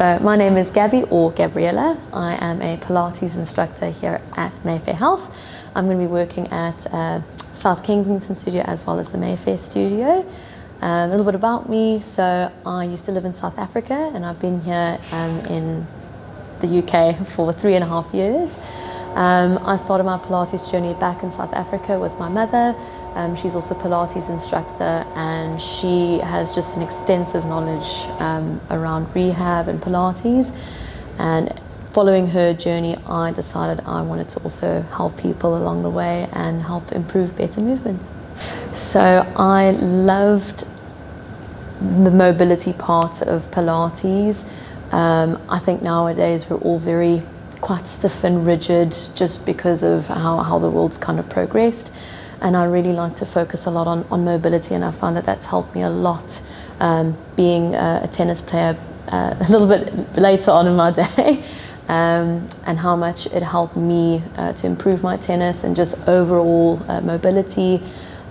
So my name is Gabby, or Gabriella. I am a Pilates instructor here at Mayfair Health. I'm going to be working at South Kensington studio as well as the Mayfair studio. A little bit about me. So I used to live in South Africa, and I've been here in the UK for 3.5 years. I started my Pilates journey back in South Africa with my mother. She's also a Pilates instructor, and she has just an extensive knowledge around rehab and Pilates. And following her journey, I decided I wanted to also help people along the way and help improve better movement. So I loved the mobility part of Pilates. I think nowadays we're all quite stiff and rigid just because of how the world's kind of progressed. And I really like to focus a lot on mobility, and I find that that's helped me a lot being a tennis player a little bit later on in my day, and how much it helped me to improve my tennis and just overall mobility.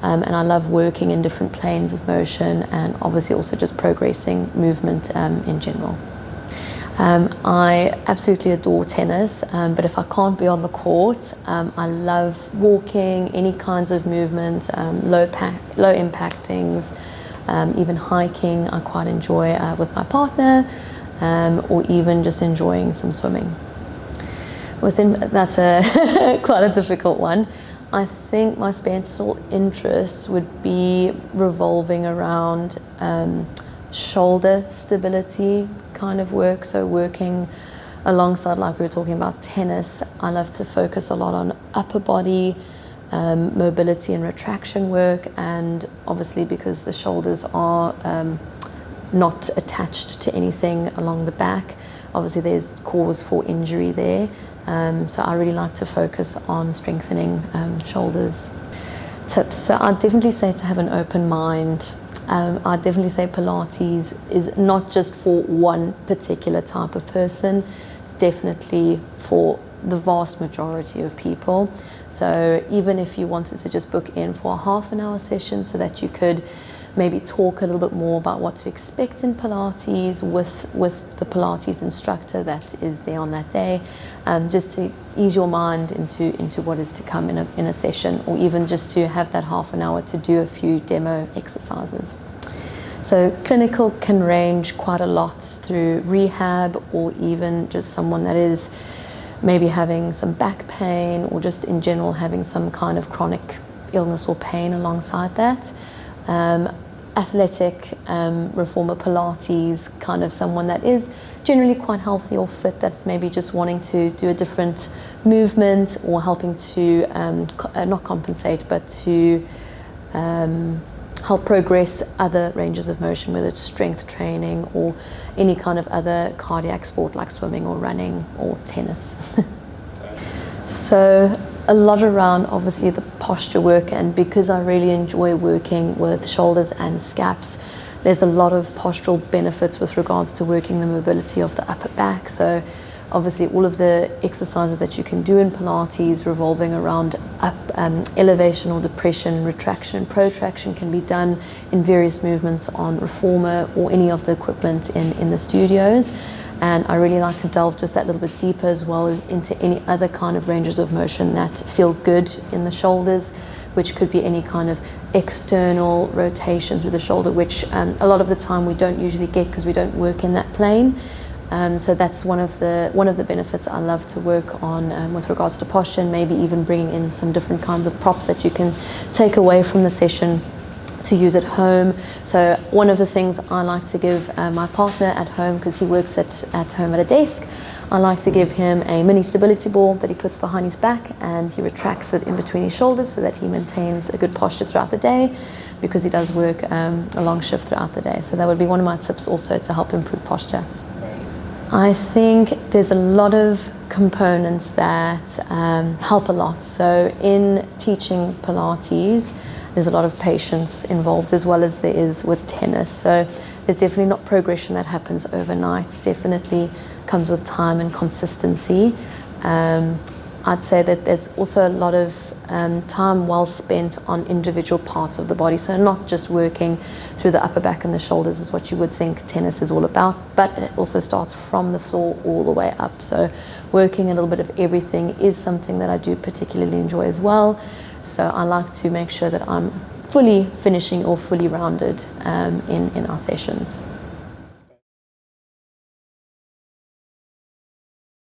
And I love working in different planes of motion, and obviously also just progressing movement in general. I absolutely adore tennis, but if I can't be on the court, I love walking, any kinds of movement, low impact things, even hiking I quite enjoy with my partner, or even just enjoying some swimming. That's quite a difficult one. I think my special interests would be revolving around shoulder stability kind of work. So working alongside, like we were talking about tennis, I love to focus a lot on upper body mobility and retraction work, and obviously because the shoulders are not attached to anything along the back, obviously there's cause for injury there. So I really like to focus on strengthening shoulders. Tips, so I'd definitely say to have an open mind. I'd definitely say Pilates is not just for one particular type of person. It's definitely for the vast majority of people. So even if you wanted to just book in for a half-an-hour session so that you could maybe talk a little bit more about what to expect in Pilates with the Pilates instructor that is there on that day, just to ease your mind into what is to come in a session, or even just to have that half an hour to do a few demo exercises. So clinical can range quite a lot through rehab, or even just someone that is maybe having some back pain, or just in general having some kind of chronic illness or pain alongside that. Athletic, reformer Pilates, kind of someone that is generally quite healthy or fit, that's maybe just wanting to do a different movement, or helping to not compensate, but to help progress other ranges of motion, whether it's strength training or any kind of other cardiac sport like swimming or running or tennis. So a lot around obviously the posture work, and because I really enjoy working with shoulders and scaps, there's a lot of postural benefits with regards to working the mobility of the upper back. So obviously all of the exercises that you can do in Pilates revolving around elevation or depression, retraction and protraction can be done in various movements on reformer or any of the equipment in the studios. And I really like to delve just that little bit deeper, as well as into any other kind of ranges of motion that feel good in the shoulders, which could be any kind of external rotation through the shoulder, which a lot of the time we don't usually get because we don't work in that plane. So that's one of the benefits I love to work on with regards to posture, and maybe even bringing in some different kinds of props that you can take away from the session to use at home. So one of the things I like to give my partner at home, because he works at home at a desk, I like to give him a mini stability ball that he puts behind his back, and he retracts it in between his shoulders so that he maintains a good posture throughout the day, because he does work a long shift throughout the day. So that would be one of my tips also to help improve posture. I think there's a lot of components that help a lot. So in teaching Pilates, there's a lot of patience involved, as well as there is with tennis. So there's definitely not progression that happens overnight. Definitely comes with time and consistency. I'd say that there's also a lot of time well spent on individual parts of the body. So not just working through the upper back and the shoulders is what you would think tennis is all about, but it also starts from the floor all the way up. So working a little bit of everything is something that I do particularly enjoy as well. So I like to make sure that I'm fully finishing or fully rounded in our sessions.